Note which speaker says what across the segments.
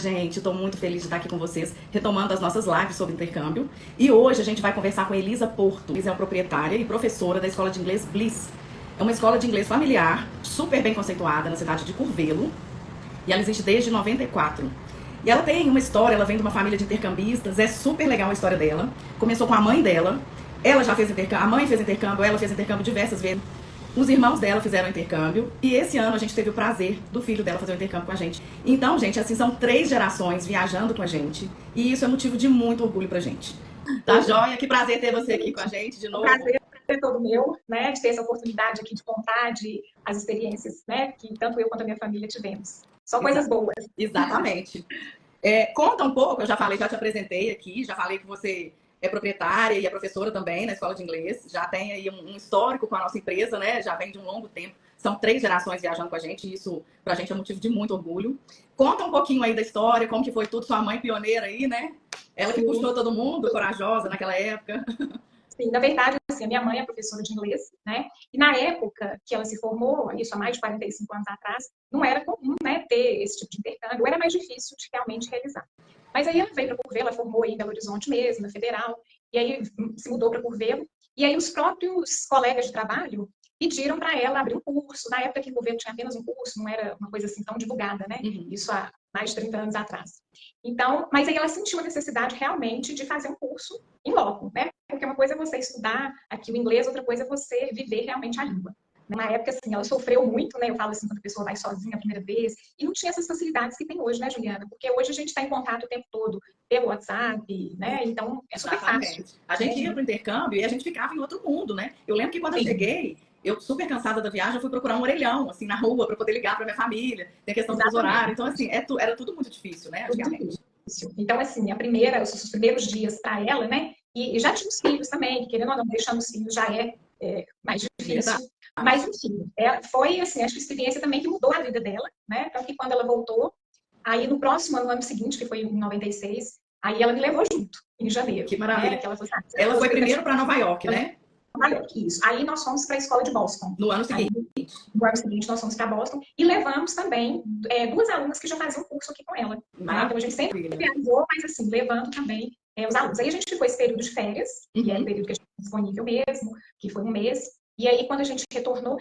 Speaker 1: Gente, estou muito feliz de estar aqui com vocês, retomando as nossas lives sobre intercâmbio. E hoje a gente vai conversar com Elisa Porto. Elisa é uma proprietária e professora da escola de inglês Bliss. É uma escola de inglês familiar, super bem conceituada na cidade de Curvelo. E ela existe desde 94. E ela tem uma história, ela vem de uma família de intercambistas, é super legal a história dela. Começou com a mãe dela, ela já fez intercâmbio, a mãe fez intercâmbio, ela fez intercâmbio diversas vezes. Os irmãos dela fizeram intercâmbio e esse ano a gente teve o prazer do filho dela fazer o intercâmbio com a gente. Então, gente, assim, são 3 gerações viajando com a gente e isso é motivo de muito orgulho pra gente. Tá joia? Que prazer ter você aqui com a gente de novo.
Speaker 2: Prazer é todo meu, né, de ter essa oportunidade aqui de contar as experiências, né, que tanto eu quanto a minha família tivemos. Só coisas boas.
Speaker 1: Exatamente. Conta um pouco, eu já falei, já te apresentei aqui, já falei que você é proprietária e é professora também na escola de inglês, já tem aí um histórico com a nossa empresa, né? Já vem de um longo tempo. São 3 gerações viajando com a gente e isso pra gente é motivo de muito orgulho. Conta um pouquinho aí da história, como que foi tudo, sua mãe pioneira aí, né? Ela que puxou todo mundo, corajosa naquela época.
Speaker 2: Sim, na verdade, assim, a minha mãe é professora de inglês, né? E na época que ela se formou, isso há mais de 45 anos atrás, não era comum, né, ter esse tipo de intercâmbio, era mais difícil de realmente realizar. Mas aí ela veio para Curvelo, ela formou em Belo Horizonte mesmo, na Federal, e aí se mudou para Curvelo, e aí os próprios colegas de trabalho pediram para ela abrir um curso. Na época que Curvelo tinha apenas um curso, não era uma coisa assim tão divulgada, né? Isso há mais de 30 anos atrás. Então, mas aí ela sentiu a necessidade realmente de fazer um curso em loco, né? Porque uma coisa é você estudar aqui o inglês, outra coisa é você viver realmente a língua. Na época, assim, ela sofreu muito, né? Eu falo assim, quando a pessoa vai sozinha a primeira vez, e não tinha essas facilidades que tem hoje, né, Juliana? Porque hoje a gente está em contato o tempo todo pelo WhatsApp, né? Então, é super fácil.
Speaker 1: A gente ia para o intercâmbio e a gente ficava em outro mundo, né? Eu lembro que quando eu cheguei, eu super cansada da viagem, eu fui procurar um orelhão, assim, na rua, para poder ligar para minha família. Tem a questão dos horários. Então, assim, era tudo muito difícil, né, antigamente.
Speaker 2: Então, assim, os primeiros dias para ela, né? E já tinha os filhos também, que querendo ou não, deixando os filhos já é mais difícil. Mas, enfim, foi, assim, acho que a experiência também que mudou a vida dela, né? Tanto que quando ela voltou, aí no próximo ano, no ano seguinte, que foi em 96, aí ela me levou junto, em janeiro.
Speaker 1: Que maravilha.
Speaker 2: Né? Que ela,
Speaker 1: ela foi primeiro para Nova York, né?
Speaker 2: Nova York, isso. Aí nós fomos para a escola de Boston.
Speaker 1: No ano seguinte.
Speaker 2: Aí, no ano seguinte, nós fomos para Boston e levamos também 2 alunas que já faziam curso aqui com ela. Né? Então, a gente sempre viajou, mas assim, levando também os alunos. Aí a gente ficou esse período de férias, que é o período que a gente tinha disponível mesmo, que foi um mês. E aí, quando a gente retornou,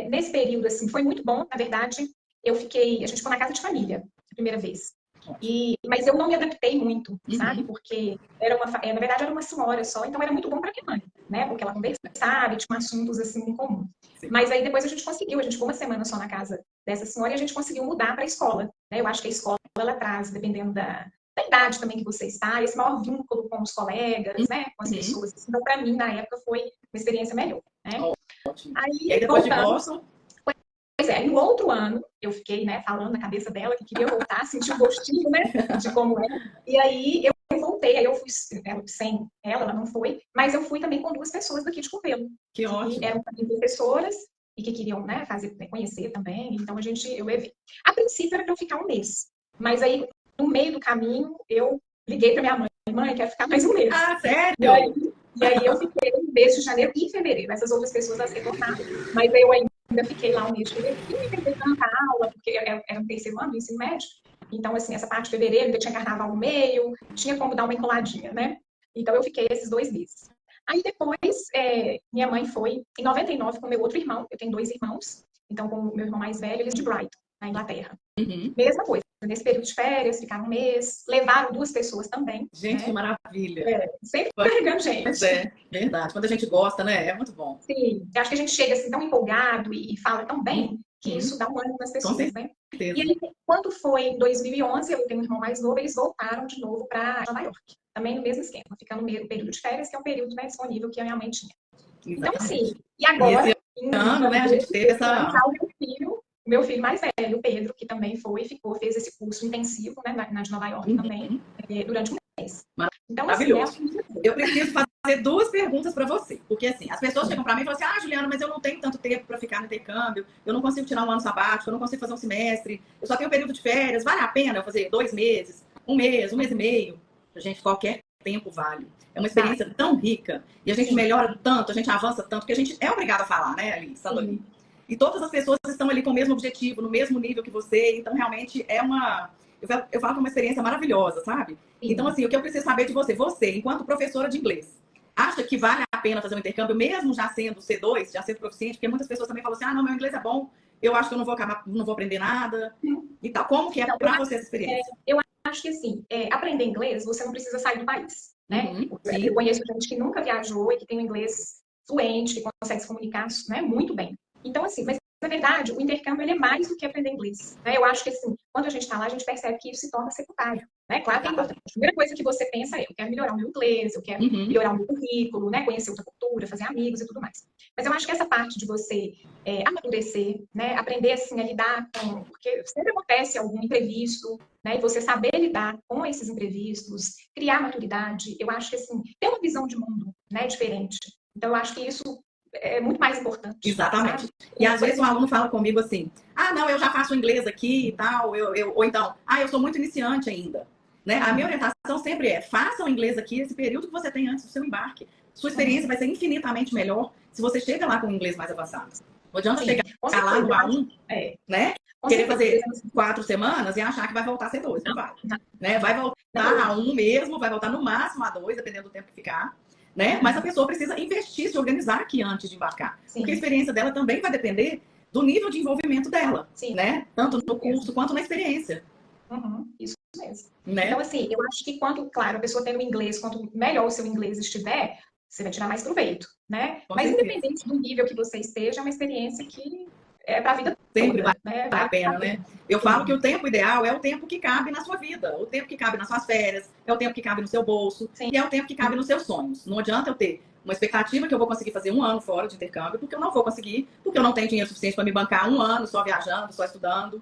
Speaker 2: nesse período, assim, foi muito bom. Na verdade, a gente ficou na casa de família, a primeira vez. Mas eu não me adaptei muito, sabe? Porque na verdade era uma senhora só, então era muito bom para minha mãe, né? Porque ela conversava e tinha assuntos assim em comum. Sim. Mas aí depois a gente ficou uma semana só na casa dessa senhora e a gente conseguiu mudar para a escola, né? Eu acho que a escola ela traz, dependendo da idade também que você está, esse maior vínculo com os colegas, né? Com as pessoas. Então, para mim, na época, foi uma experiência melhor, né?
Speaker 1: Ótimo. E aí depois de Boston?
Speaker 2: Pois é, no outro ano, eu fiquei, né, falando na cabeça dela que queria voltar, sentir o gostinho, né, de como é. E aí eu voltei, aí eu fui sem ela não foi, mas eu fui também com 2 pessoas daqui de Curvelo.
Speaker 1: Que ótimo.
Speaker 2: Que eram professoras e que queriam, né, conhecer também, então eu levei. A princípio era para eu ficar um mês, mas aí, no meio do caminho, eu liguei para minha mãe, quer ficar mais um mês.
Speaker 1: Ah, sério?
Speaker 2: E aí eu fiquei no mês de janeiro e fevereiro, essas outras pessoas elas retornaram, mas eu ainda fiquei lá um mês de fevereiro e tentei tanta aula, porque era no 3º ano do ensino médio. Então, assim, essa parte de fevereiro ainda tinha carnaval no meio, tinha como dar uma enroladinha, né? Então, eu fiquei esses 2 meses. Aí, depois, minha mãe foi, em 99, com meu outro irmão. Eu tenho 2 irmãos. Então, com o meu irmão mais velho, eles de Brighton, na Inglaterra. Mesma coisa. Nesse período de férias, ficaram um mês. Levaram 2 pessoas também.
Speaker 1: Gente,
Speaker 2: né?
Speaker 1: Que maravilha.
Speaker 2: Sempre carregando gente.
Speaker 1: Verdade. Quando a gente gosta, né? É muito bom.
Speaker 2: Sim. Eu acho que a gente chega assim tão empolgado e fala tão bem que isso dá um ânimo nas pessoas, né? E aí, quando foi em 2011, eu tenho um irmão mais novo, eles voltaram de novo para Nova York. Também no mesmo esquema, ficando no período de férias, que é um período, né, disponível que a minha mãe tinha. Então, assim, e agora...
Speaker 1: E esse ano, né, a gente teve essa...
Speaker 2: Meu filho mais velho, o Pedro, que também fez esse curso intensivo, né, na de Nova York também, durante um mês. Então, assim,
Speaker 1: eu preciso fazer 2 perguntas para você. Porque, assim, as pessoas chegam para mim e falam assim, Juliana, mas eu não tenho tanto tempo para ficar no intercâmbio, eu não consigo tirar um ano sabático, eu não consigo fazer um semestre, eu só tenho um período de férias, vale a pena eu fazer 2 meses, um mês e meio? Gente, qualquer tempo vale. É uma experiência tão rica, e a gente melhora tanto, a gente avança tanto, que a gente é obrigado a falar, né, ali, estando ali. E todas as pessoas estão ali com o mesmo objetivo, no mesmo nível que você, então realmente é uma Eu falo que é uma experiência maravilhosa, sabe?
Speaker 2: Sim.
Speaker 1: Então, assim, o que eu preciso saber de você, enquanto professora de inglês, acha que vale a pena fazer um intercâmbio, mesmo já sendo C2, já sendo proficiente? Porque muitas pessoas também falam assim, não, meu inglês é bom, eu acho que eu não vou aprender nada. E tal. Como que é para você essa experiência?
Speaker 2: Eu acho que, assim, aprender inglês, você não precisa sair do país, né? Eu conheço gente que nunca viajou e que tem um inglês fluente, que consegue se comunicar, né, muito bem. Então, assim, mas na verdade, o intercâmbio ele é mais do que aprender inglês, né? Eu acho que, assim, quando a gente está lá, a gente percebe que isso se torna secundário, né? Claro que é importante. A primeira coisa que você pensa é, eu quero melhorar o meu inglês, eu quero melhorar o meu currículo, né? Conhecer outra cultura, fazer amigos e tudo mais. Mas eu acho que essa parte de você amadurecer, né? Aprender, assim, a lidar com... Porque sempre acontece algum imprevisto, né? E você saber lidar com esses imprevistos, criar maturidade, eu acho que, assim, ter uma visão de mundo, né? Diferente. Então, eu acho que isso é muito mais importante.
Speaker 1: Exatamente.
Speaker 2: Sabe?
Speaker 1: E às vezes um aluno fala comigo assim, não, eu já faço inglês aqui e tal, ou então, eu sou muito iniciante ainda. Né? A minha orientação sempre é, faça o inglês aqui, esse período que você tem antes do seu embarque. Sua experiência vai ser infinitamente melhor se você chega lá com o inglês mais avançado. Não adianta chegar lá no A1, né? Querer fazer 4 semanas e achar que vai voltar a ser 2, não vai. Né? Vai voltar a 1 mesmo, vai voltar no máximo a 2, dependendo do tempo que ficar. Né? Mas a pessoa precisa investir, se organizar aqui antes de embarcar. Sim. Porque a experiência dela também vai depender do nível de envolvimento dela. Sim. Né? Tanto no curso quanto na experiência.
Speaker 2: Isso mesmo.
Speaker 1: Né?
Speaker 2: Então, assim, eu acho que quanto, claro, a pessoa tem o inglês, quanto melhor o seu inglês estiver, você vai tirar mais proveito, né? Mas independente do nível que você esteja, é uma experiência que é para a vida
Speaker 1: sempre
Speaker 2: toda,
Speaker 1: vale a pena, né? Eu falo que o tempo ideal é o tempo que cabe na sua vida, o tempo que cabe nas suas férias, é o tempo que cabe no seu bolso, e é o tempo que cabe nos seus sonhos. Não adianta eu ter uma expectativa que eu vou conseguir fazer 1 ano fora de intercâmbio, porque eu não vou conseguir, porque eu não tenho dinheiro suficiente para me bancar 1 ano só viajando, só estudando.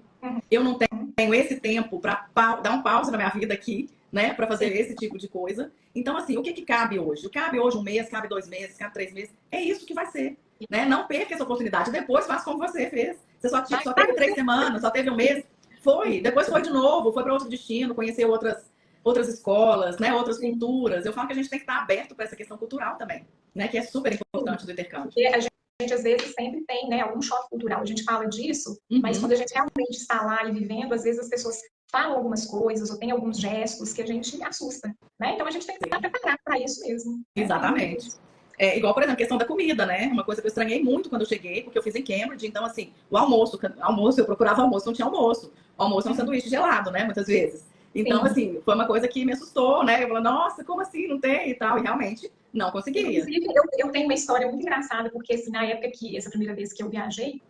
Speaker 1: Eu não tenho esse tempo para dar um pause na minha vida aqui, né, para fazer esse tipo de coisa. Então, assim, o que cabe hoje? Cabe hoje 1 mês, cabe 2 meses, cabe 3 meses. É isso que vai ser. Né? Não perca essa oportunidade. Depois faça como você fez. Você só teve 3 semanas, só teve 1 mês. Foi. Depois foi de novo, foi para outro destino, conhecer outras escolas, né? Outras culturas. Eu falo que a gente tem que estar aberto para essa questão cultural também, né? Que é super importante do intercâmbio.
Speaker 2: E a gente, às vezes, sempre tem, né, algum choque cultural. A gente fala disso, mas quando a gente realmente está lá e vivendo, às vezes as pessoas falam algumas coisas ou tem alguns gestos que a gente assusta, né? Então a gente tem que estar preparado para isso mesmo.
Speaker 1: Exatamente. Igual, por exemplo, a questão da comida, né? Uma coisa que eu estranhei muito quando eu cheguei, porque eu fiz em Cambridge, então, assim, o almoço, eu procurava almoço, não tinha almoço. O almoço é um sanduíche gelado, né? Muitas vezes. Então, assim, foi uma coisa que me assustou, né? Eu falei, nossa, como assim? Não tem e tal. E realmente não conseguia.
Speaker 2: Inclusive, eu tenho uma história muito engraçada, porque, assim, na época essa primeira vez que eu viajei,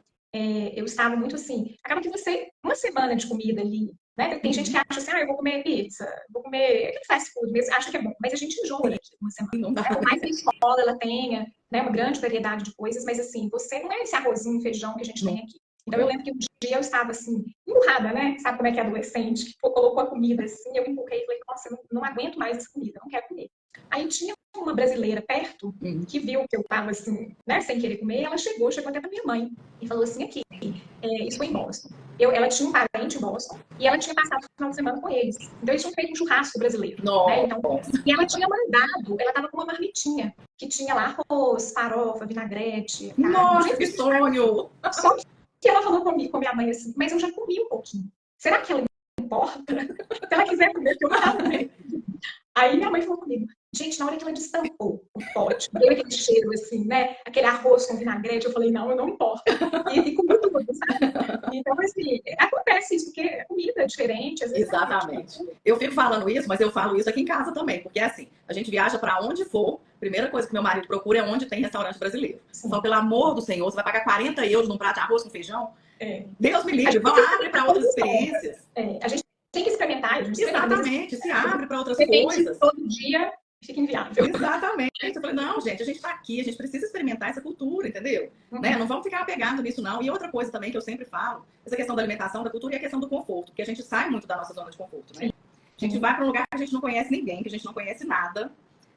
Speaker 2: eu estava muito assim, acaba que você, 1 semana de comida ali, né? Tem gente que acha assim, eu vou comer pizza, vou comer aquele fast food mesmo, acha que é bom, mas a gente enjoa de 1 semana. Por mais que a escola ela tenha, né, uma grande variedade de coisas, mas assim, você não é esse arrozinho e feijão que a gente tem aqui. Então eu lembro que um dia eu estava assim, empurrada, né? Sabe como é que é adolescente? Que colocou a comida assim, eu empurrei e falei, nossa, eu não aguento mais essa comida, não quero comer. Aí tinha uma brasileira perto que viu que eu estava assim, né, sem querer comer, ela chegou até para minha mãe e falou assim, aqui, isso foi em Boston. Ela tinha um parente em Boston e ela tinha passado o final de semana com eles. Então eles tinham feito um churrasco brasileiro. Né? Então, e ela tinha mandado, ela estava com uma marmitinha que tinha lá arroz, farofa, vinagrete.
Speaker 1: Nossa, que sonho!
Speaker 2: Só que ela falou comigo, com minha mãe assim, mas eu já comi um pouquinho. Será que ela importa? Se ela quiser comer, eu não comer. Aí minha mãe falou comigo, gente, na hora que ela destampou o pote, deu aquele cheiro assim, né? Aquele arroz com vinagrete, eu falei, não, eu não importo. E comi tudo, sabe? Então, assim, acontece isso, porque comida é diferente. Às vezes
Speaker 1: exatamente. Eu fico falando isso, mas eu falo isso aqui em casa também, porque assim, a gente viaja para onde for, a primeira coisa que meu marido procura é onde tem restaurante brasileiro. Então, pelo amor do Senhor, você vai pagar 40 euros num prato de arroz com feijão? Deus me livre, vão abre para outras experiências.
Speaker 2: A gente tem que experimentar.
Speaker 1: Exatamente, se abre para outras coisas.
Speaker 2: Todo dia fica inviável.
Speaker 1: Exatamente. Eu falei, não, gente, a gente está aqui, a gente precisa experimentar essa cultura, entendeu? Né? Não vamos ficar apegados nisso, não. E outra coisa também que eu sempre falo, essa questão da alimentação, da cultura e a questão do conforto, porque a gente sai muito da nossa zona de conforto, né? A gente vai para um lugar que a gente não conhece ninguém, que a gente não conhece nada,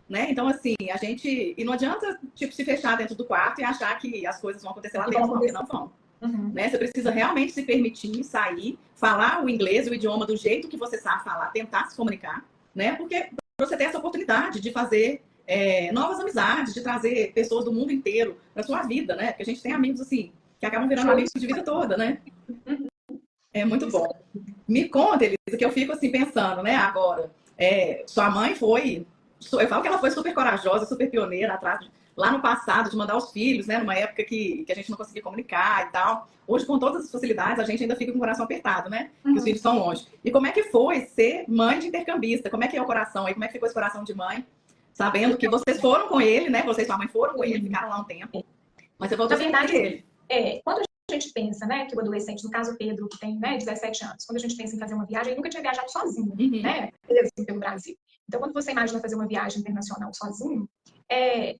Speaker 1: né? Então, assim, e não adianta, tipo, se fechar dentro do quarto e achar que as coisas vão acontecer lá dentro, porque não vão. Né? Você precisa realmente se permitir sair, falar o inglês, o idioma do jeito que você sabe falar, tentar se comunicar, né? Porque você tem essa oportunidade de fazer novas amizades, de trazer pessoas do mundo inteiro para sua vida, né? Porque a gente tem amigos assim que acabam virando amigos de vida toda, né? É muito bom. Me conta, Elisa, que eu fico assim pensando, né, agora. Sua mãe foi. Eu falo que ela foi super corajosa, super pioneira lá no passado, de mandar os filhos, né, numa época que a gente não conseguia comunicar e tal. Hoje, com todas as facilidades, a gente ainda fica com o coração apertado, né? Que os filhos estão longe. E como é que foi ser mãe de intercambista? Como é que é o coração aí? Como é que ficou esse coração de mãe? Sabendo que vocês foram com ele, né? Vocês e sua mãe foram com ele, ficaram lá um tempo. Mas você voltou
Speaker 2: Na
Speaker 1: sem
Speaker 2: verdade,
Speaker 1: ele.
Speaker 2: quando a gente pensa, né, que o adolescente, no caso o Pedro, que tem, né, 17 anos, quando a gente pensa em fazer uma viagem, ele nunca tinha viajado sozinho, né, assim, pelo Brasil. Então, quando você imagina fazer uma viagem internacional sozinho,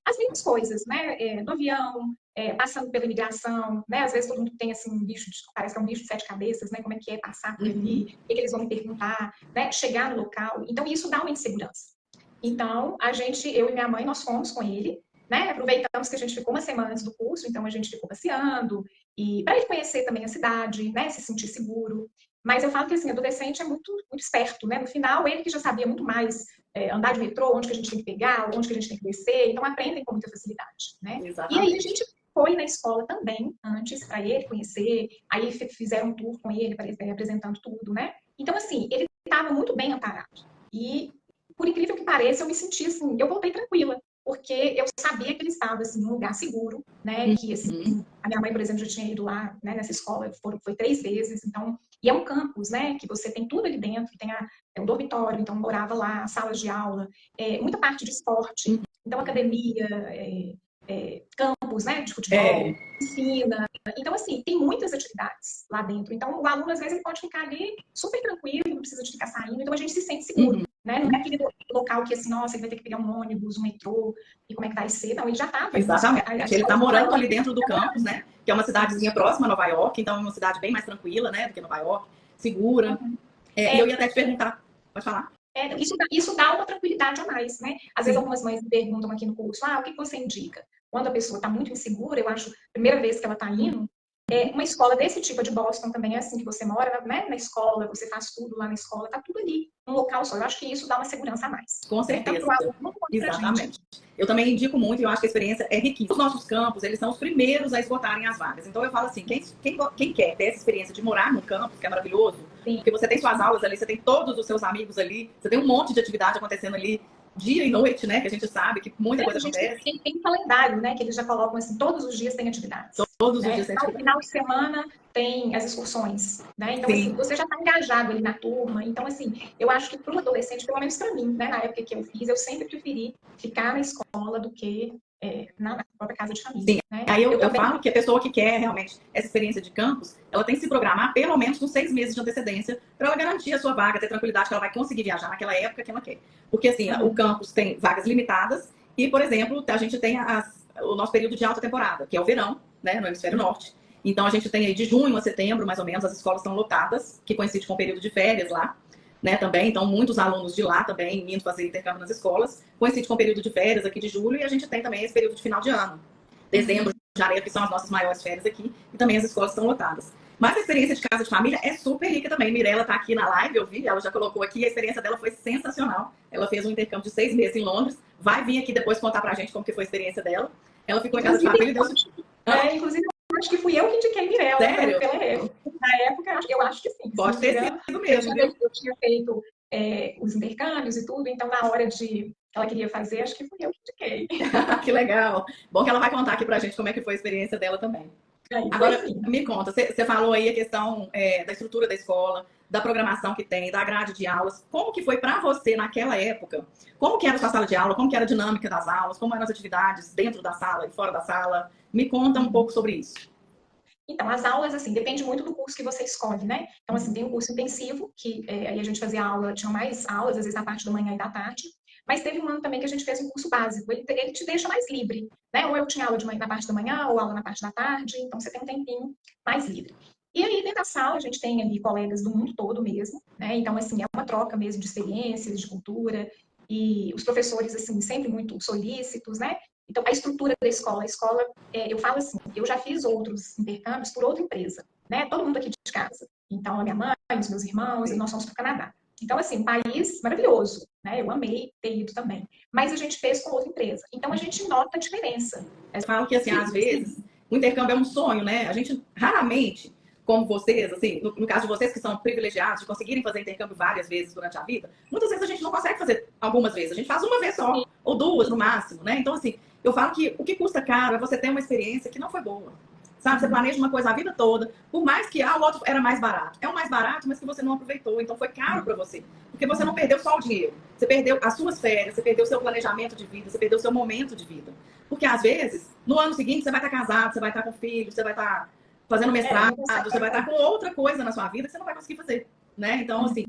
Speaker 2: as mesmas coisas, né, no avião, passando pela imigração, né, às vezes todo mundo tem, assim, um bicho, parece que é um bicho de 7 cabeças, né, como é que é passar por ali, o que eles vão me perguntar, né, chegar no local. Então, isso dá uma insegurança. Então, eu e minha mãe, nós fomos com ele, né? Aproveitamos que a gente ficou uma semana antes do curso, então a gente ficou passeando, e para ele conhecer também a cidade, né? Se sentir seguro. Mas eu falo que, assim, adolescente é muito, muito esperto, né? No final, ele que já sabia muito mais andar de metrô, onde que a gente tem que pegar, onde que a gente tem que descer, então aprendem com muita facilidade, né? E aí a gente foi na escola também, antes, para ele conhecer, aí fizeram um tour com ele, apresentando tudo, né? Então, assim, ele estava muito bem amparado. E, por incrível que pareça, eu me senti assim, eu voltei tranquila, porque eu sabia que ele estava assim, num lugar seguro, né? Que assim, a minha mãe, por exemplo, já tinha ido lá, né, nessa escola, foi 3 vezes, então, e é um campus, né? Que você tem tudo ali dentro, tem um dormitório, então morava lá, salas de aula, muita parte de esporte, então academia, campus, né? De futebol, piscina. Então, assim, tem muitas atividades lá dentro. Então, o aluno, às vezes, ele pode ficar ali super tranquilo, não precisa de ficar saindo, então a gente se sente seguro. Né? Não é aquele local que, assim, nossa, ele vai ter que pegar um ônibus, um metrô, e como é que vai ser? Não, ele já estava.
Speaker 1: Exatamente. Ele está morando ali dentro do campus, né? Que é uma cidadezinha próxima a Nova York, então é uma cidade bem mais tranquila, né? Do que Nova York, segura. E eu ia até te perguntar, pode falar?
Speaker 2: Isso dá uma tranquilidade a mais, né? Às vezes algumas mães me perguntam aqui no curso, o que você indica? Quando a pessoa está muito insegura, eu acho, primeira vez que ela está indo, uma escola desse tipo de Boston também é assim, que você mora, né, na escola, você faz tudo lá na escola, tá tudo ali, num local só. Eu acho que isso dá uma segurança a mais.
Speaker 1: Com certeza.
Speaker 2: Tanto pro aluno quanto pra
Speaker 1: Exatamente. Eu também indico muito e eu acho que a experiência é riquíssima. Os nossos campos, eles são os primeiros a esgotarem as vagas. Então eu falo assim, quem quer ter essa experiência de morar num campus, que é maravilhoso, porque você tem suas aulas ali, você tem todos os seus amigos ali, você tem um monte de atividade acontecendo ali, dia e noite, né? Que a gente sabe que muita coisa acontece.
Speaker 2: Tem um calendário, né? Que eles já colocam assim, todos os dias tem atividades.
Speaker 1: Todos os dias tem
Speaker 2: atividades. No final de semana tem as excursões, né? Então, assim, você já está engajado ali na turma. Então, assim, eu acho que para o adolescente, pelo menos para mim, né? Na época que eu fiz, eu sempre preferi ficar na escola do que na própria casa de família.
Speaker 1: Sim.
Speaker 2: Né?
Speaker 1: Aí eu falo que a pessoa que quer realmente essa experiência de campus, ela tem que se programar pelo menos com 6 meses de antecedência para ela garantir a sua vaga, ter tranquilidade que ela vai conseguir viajar naquela época que ela quer. Porque, assim, o campus tem vagas limitadas e, por exemplo, a gente tem o nosso período de alta temporada, que é o verão, né, no hemisfério norte. Então, a gente tem aí de junho a setembro, mais ou menos, as escolas estão lotadas, que coincide com o período de férias lá, né, também. Então, muitos alunos de lá também indo fazer intercâmbio nas escolas. Coincide com o período de férias aqui de julho e a gente tem também esse período de final de ano. Dezembro, janeiro, que são as nossas maiores férias aqui. E também as escolas estão lotadas. Mas a experiência de casa de família é super rica também. Mirella está aqui na live, eu vi, ela já colocou aqui. A experiência dela foi sensacional. Ela fez um intercâmbio de 6 meses em Londres. Vai vir aqui depois contar pra gente como que foi a experiência dela. Ela ficou em casa de família e deu...
Speaker 2: Inclusive, acho que fui eu que indiquei Mirella.
Speaker 1: Sério?
Speaker 2: Na época, eu acho que sim.
Speaker 1: Pode ter sido mesmo, viu?
Speaker 2: Eu tinha feito os intercâmbios e tudo, então na hora de ela queria fazer, acho que fui eu que indiquei.
Speaker 1: Que legal. Bom que ela vai contar aqui pra gente como é que foi a experiência dela também. Agora, me conta, você falou aí a questão da estrutura da escola, da programação que tem, da grade de aulas. Como que foi para você naquela época? Como que era a sua sala de aula? Como que era a dinâmica das aulas? Como eram as atividades dentro da sala e fora da sala? Me conta um pouco sobre isso.
Speaker 2: Então, as aulas, assim, depende muito do curso que você escolhe, né? Então, assim, tem um curso intensivo, que aí a gente fazia aula, tinha mais aulas, às vezes na parte da manhã e da tarde. Mas teve um ano também que a gente fez um curso básico. Ele te deixa mais livre, né? Ou eu tinha aula na parte da manhã, ou aula na parte da tarde. Então, você tem um tempinho mais livre. E aí, dentro da sala, a gente tem ali colegas do mundo todo mesmo, né? Então, assim, é uma troca mesmo de experiências, de cultura. E os professores, assim, sempre muito solícitos, né? Então, a estrutura da escola, eu falo assim, eu já fiz outros intercâmbios por outra empresa, né? Todo mundo aqui de casa. Então, a minha mãe, os meus irmãos, e nós fomos para o Canadá. Então, assim, um país maravilhoso, né? Eu amei ter ido também. Mas a gente fez com outra empresa. Então, a gente nota a diferença.
Speaker 1: Eu falo que, assim, às vezes, o intercâmbio é um sonho, né? A gente raramente como vocês, assim, no caso de vocês que são privilegiados, de conseguirem fazer intercâmbio várias vezes durante a vida, muitas vezes a gente não consegue fazer algumas vezes, a gente faz uma vez só, ou duas no máximo, né? Então, assim, eu falo que o que custa caro é você ter uma experiência que não foi boa. Sabe, você planeja uma coisa a vida toda, por mais que o outro era mais barato. É o mais barato, mas que você não aproveitou, então foi caro para você. Porque você não perdeu só o dinheiro, você perdeu as suas férias, você perdeu o seu planejamento de vida, você perdeu o seu momento de vida. Porque às vezes, no ano seguinte, você vai estar casado, você vai estar com filho, você vai estar fazendo mestrado, você vai estar com outra coisa na sua vida que você não vai conseguir fazer, né? Então, assim,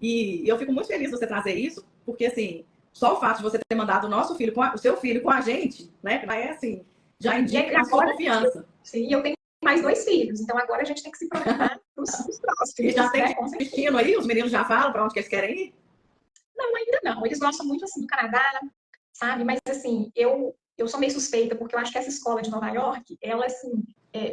Speaker 1: e eu fico muito feliz de você trazer isso, porque, assim, só o fato de você ter mandado o seu filho com a gente, né? É assim, já indica a sua confiança.
Speaker 2: Sim, eu tenho mais 2 filhos, então agora a gente tem que se programar para os próximos.
Speaker 1: E já tem destino aí? Os meninos já falam para onde que eles querem ir?
Speaker 2: Não, ainda não. Eles gostam muito, assim, do Canadá, sabe? Mas, assim, eu sou meio suspeita, porque eu acho que essa escola de Nova York, ela, assim,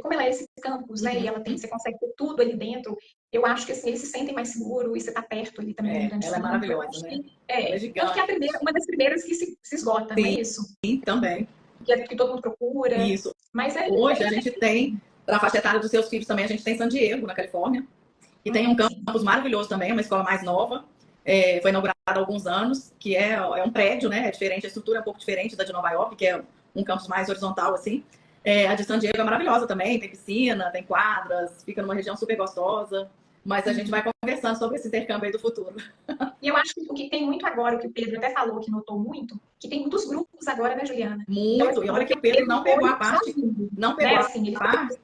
Speaker 2: como ela é esse campus, né? E você consegue ter tudo ali dentro, eu acho que, assim, eles se sentem mais seguros e você tá perto ali também.
Speaker 1: Ela é maravilhosa, né?
Speaker 2: Ela é gigante. Tanto que é uma das primeiras que se esgota, não é isso?
Speaker 1: Sim, também.
Speaker 2: Que todo mundo procura.
Speaker 1: Isso. Mas hoje a gente tem, para a faixa etária dos seus filhos também, a gente tem San Diego, na Califórnia, e tem um campus maravilhoso também, uma escola mais nova, foi inaugurada há alguns anos, que é um prédio, né? É diferente, a estrutura é um pouco diferente da de Nova York, que é um campus mais horizontal, assim. A de San Diego é maravilhosa também, tem piscina, tem quadras, fica numa região super gostosa. Mas a gente vai conversando sobre esse intercâmbio aí do futuro.
Speaker 2: E eu acho que o que tem muito agora, o que o Pedro até falou, que notou muito, que tem muitos grupos agora, né, Juliana?
Speaker 1: Muito. Então, assim, e olha que o Pedro não pegou a parte. Não pegou a parte.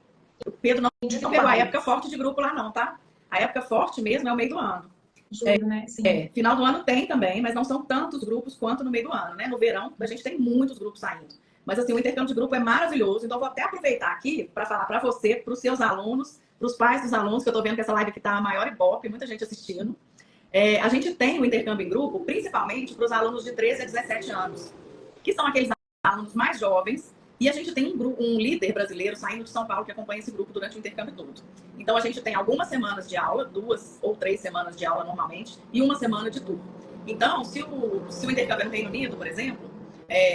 Speaker 1: O Pedro não pegou a época forte de grupo lá, não, tá? A época forte mesmo é o meio do ano.
Speaker 2: Julho, né? Sim.
Speaker 1: Final do ano tem também, mas não são tantos grupos quanto no meio do ano, né? No verão, a gente tem muitos grupos saindo. Mas, assim, o intercâmbio de grupo é maravilhoso. Então, vou até aproveitar aqui para falar para você, para os seus alunos, para os pais dos alunos, que eu estou vendo que essa live aqui está a maior ibope, muita gente assistindo. A gente tem o intercâmbio em grupo, principalmente para os alunos de 13 a 17 anos, que são aqueles alunos mais jovens, e a gente tem um líder brasileiro saindo de São Paulo que acompanha esse grupo durante o intercâmbio todo. Então, a gente tem algumas semanas de aula, 2 ou 3 semanas de aula normalmente, e uma semana de tour. Então, se o intercâmbio é no Reino Unido, por exemplo,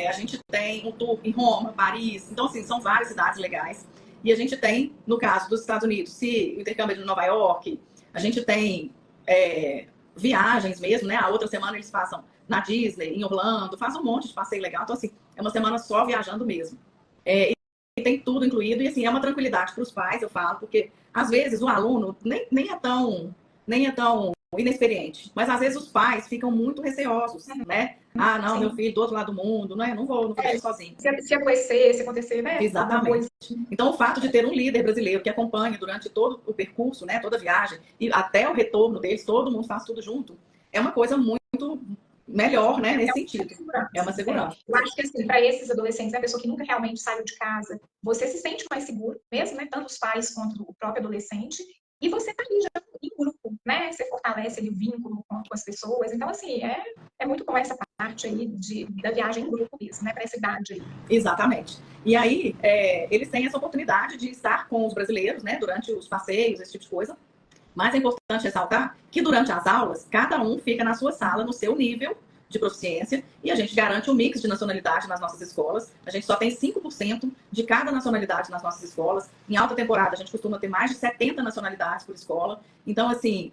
Speaker 1: a gente tem um tour em Roma, Paris, então, assim, são várias cidades legais. E a gente tem, no caso dos Estados Unidos, se o intercâmbio é de Nova York, a gente tem viagens mesmo, né? A outra semana eles passam na Disney, em Orlando, fazem um monte de passeio legal. Então, assim, é uma semana só viajando mesmo. E tem tudo incluído. E, assim, é uma tranquilidade para os pais, eu falo, porque, às vezes, o aluno nem é tão inexperiente. Mas, às vezes, os pais ficam muito receosos, né? Ah, não, sim, meu filho do outro lado do mundo, né? Não vou deixar sozinho.
Speaker 2: Se acontecer, né?
Speaker 1: Exatamente. Então, o fato de ter um líder brasileiro que acompanha durante todo o percurso, né? Toda a viagem, e até o retorno deles, todo mundo faz tudo junto, é uma coisa muito melhor, né? Nesse sentido. É uma segurança.
Speaker 2: Eu acho que, assim, para esses adolescentes, a pessoa que nunca realmente saiu de casa, você se sente mais seguro, mesmo, né? Tanto os pais quanto o próprio adolescente. E você tá ali já em grupo, né? Você fortalece ali o vínculo com as pessoas. Então, assim, é muito bom essa parte aí da viagem em grupo mesmo, né? Para essa idade aí.
Speaker 1: Exatamente. E aí, eles têm essa oportunidade de estar com os brasileiros, né? Durante os passeios, esse tipo de coisa. Mas é importante ressaltar que durante as aulas, cada um fica na sua sala, no seu nível de proficiência, e a gente garante um mix de nacionalidade nas nossas escolas. A gente só tem 5% de cada nacionalidade nas nossas escolas. Em alta temporada, a gente costuma ter mais de 70 nacionalidades por escola. Então, assim,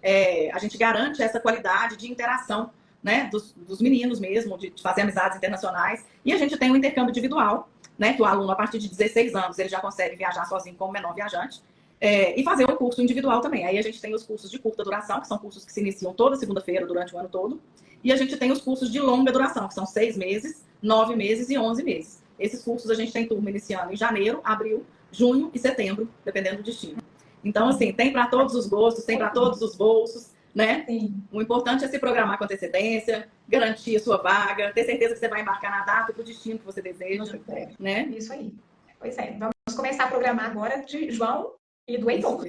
Speaker 1: a gente garante essa qualidade de interação, né, dos meninos mesmo, de fazer amizades internacionais. E a gente tem um intercâmbio individual, né, que o aluno, a partir de 16 anos, ele já consegue viajar sozinho como menor viajante. E fazer o curso individual também. Aí a gente tem os cursos de curta duração, que são cursos que se iniciam toda segunda-feira durante o ano todo. E a gente tem os cursos de longa duração, que são 6 meses, 9 meses e 11 meses. Esses cursos a gente tem turma iniciando em janeiro, abril, junho e setembro, dependendo do destino. Então, assim, tem para todos os gostos, tem para todos os bolsos, né?
Speaker 2: Sim.
Speaker 1: O importante é se programar com antecedência, garantir a sua vaga, ter certeza que você vai embarcar na data e para o destino que você deseja, né?
Speaker 2: Isso aí. Pois é. Vamos começar a programar agora de João e do Heitor.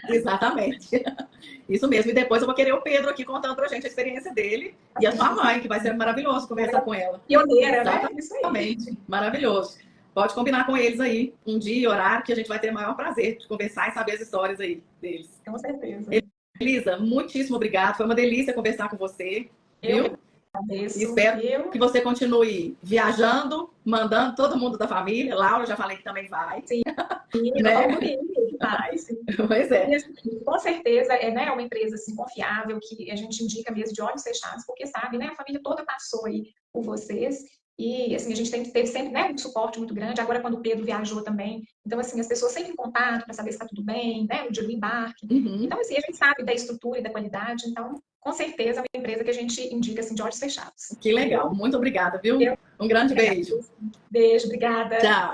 Speaker 1: Exatamente. Isso mesmo. E depois eu vou querer o Pedro aqui contando pra gente a experiência dele e a sua mãe, que vai ser maravilhoso conversar com ela.
Speaker 2: Pioneira, né?
Speaker 1: Exatamente. Maravilhoso. Pode combinar com eles aí um dia e horário que a gente vai ter o maior prazer de conversar e saber as histórias aí deles.
Speaker 2: Com certeza.
Speaker 1: Elisa, muitíssimo obrigada. Foi uma delícia conversar com você.
Speaker 2: Eu agradeço.
Speaker 1: Espero que você continue viajando, mandando todo mundo da família. Laura, já falei que também vai.
Speaker 2: Sim.
Speaker 1: Né?
Speaker 2: Ai, sim.
Speaker 1: Pois é.
Speaker 2: E, assim, com certeza né, uma empresa assim, confiável, que a gente indica mesmo de olhos fechados, porque sabe, né, a família toda passou aí por vocês. E assim, a gente teve sempre né, um suporte muito grande. Agora, quando o Pedro viajou também, então assim, as pessoas sempre em contato para saber se está tudo bem, né, no dia do embarque.
Speaker 1: Uhum.
Speaker 2: Então, assim, a gente sabe da estrutura e da qualidade, então, com certeza, é uma empresa que a gente indica assim, de olhos fechados.
Speaker 1: Que legal. Muito obrigada, viu?
Speaker 2: Eu,
Speaker 1: Um grande
Speaker 2: eu
Speaker 1: beijo.
Speaker 2: Beijo, obrigada.
Speaker 1: Tchau.